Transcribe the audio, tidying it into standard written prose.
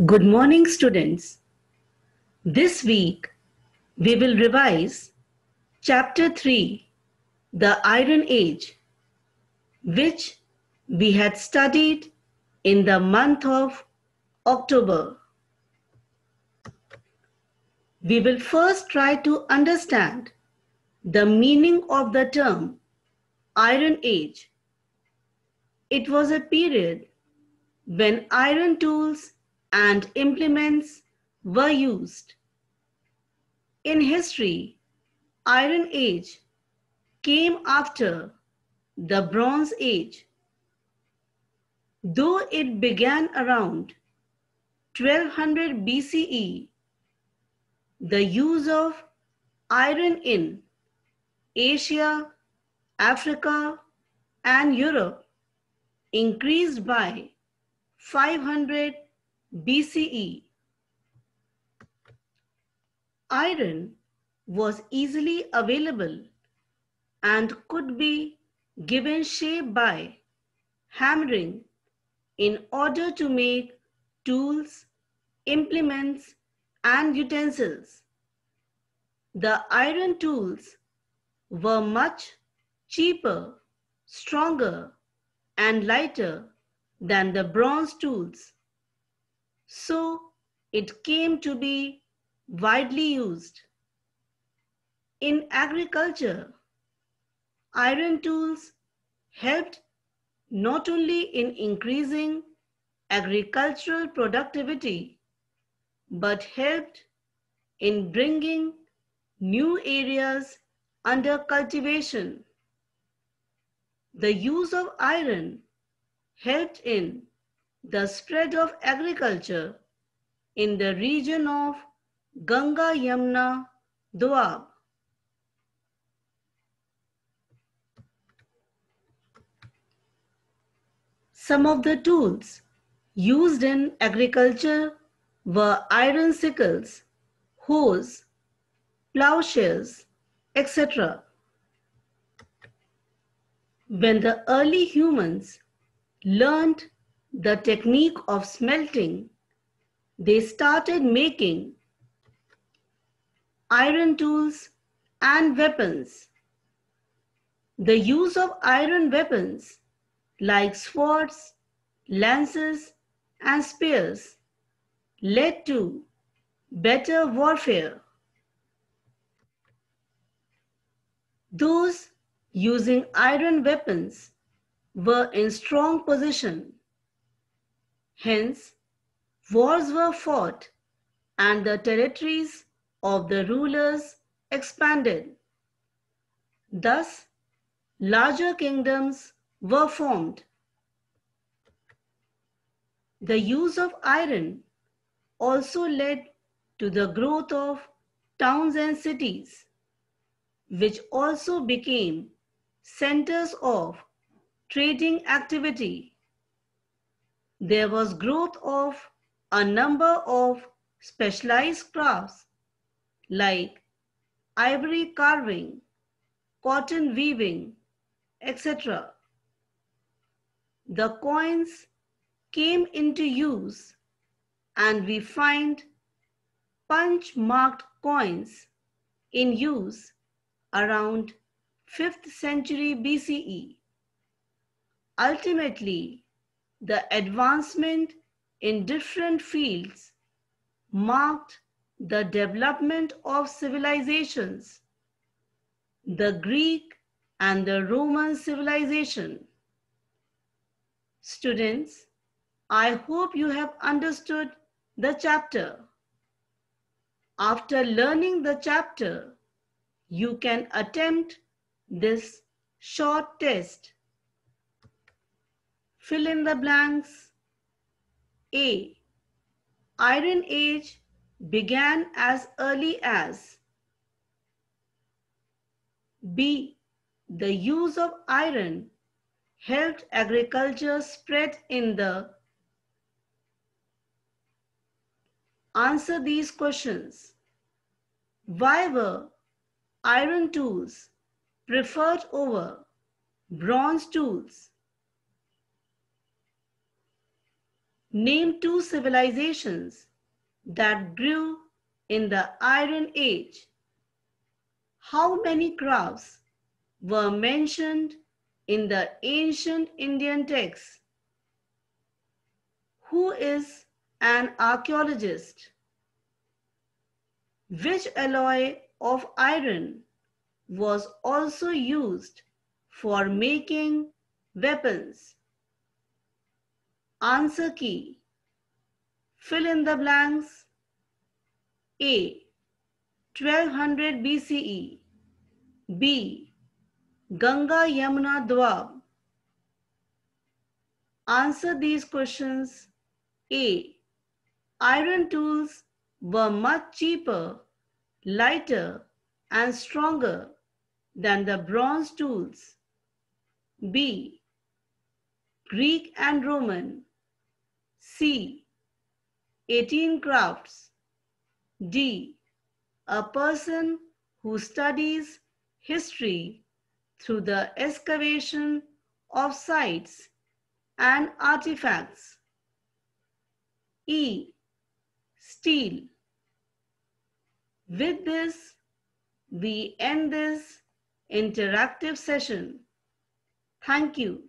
Good morning, students. This week we will revise Chapter 3, The Iron Age, which we had studied in the month of October. We will first try to understand the meaning of the term Iron Age. It was a period when iron tools and implements were used. In history, Iron Age came after the Bronze Age. Though it began around 1200 BCE, the use of iron in Asia, Africa, and Europe increased by 500 BCE. Iron was easily available and could be given shape by hammering in order to make tools, implements, and utensils. The iron tools were much cheaper, stronger, and lighter than the bronze tools, so it came to be widely used. In agriculture, iron tools helped not only in increasing agricultural productivity, but helped in bringing new areas under cultivation. The use of iron helped in the spread of agriculture in the region of Ganga Yamuna Doab. Some of the tools used in agriculture were iron sickles, hoes, plowshares, etc. When the early humans learned the technique of smelting, they started making iron tools and weapons. The use of iron weapons like swords, lances, and spears led to better warfare. Those using iron weapons were in strong position. Hence, wars were fought and the territories of the rulers expanded. Thus, larger kingdoms were formed. The use of iron also led to the growth of towns and cities, which also became centers of trading activity. There was growth of a number of specialized crafts like ivory carving, cotton weaving, etc. The coins came into use and we find punch-marked coins in use around 5th century BCE. Ultimately, the advancement in different fields marked the development of civilizations, the Greek and the Roman civilization. Students, I hope you have understood the chapter. After learning the chapter, you can attempt this short test. Fill in the blanks. A. Iron Age began as early as. B. The use of iron helped agriculture spread in the. Answer these questions. Why were iron tools preferred over bronze tools? Name two civilizations that grew in the Iron Age. How many crafts were mentioned in the ancient Indian texts? Who is an archaeologist? Which alloy of iron was also used for making weapons? Answer key. Fill in the blanks. A. 1200 BCE. B. Ganga Yamuna Dwab. Answer these questions. A. Iron tools were much cheaper, lighter, and stronger than the bronze tools. B. Greek and Roman. C. 18 crafts. D. A person who studies history through the excavation of sites and artifacts. E. Steel. With this, we end this interactive session. Thank you.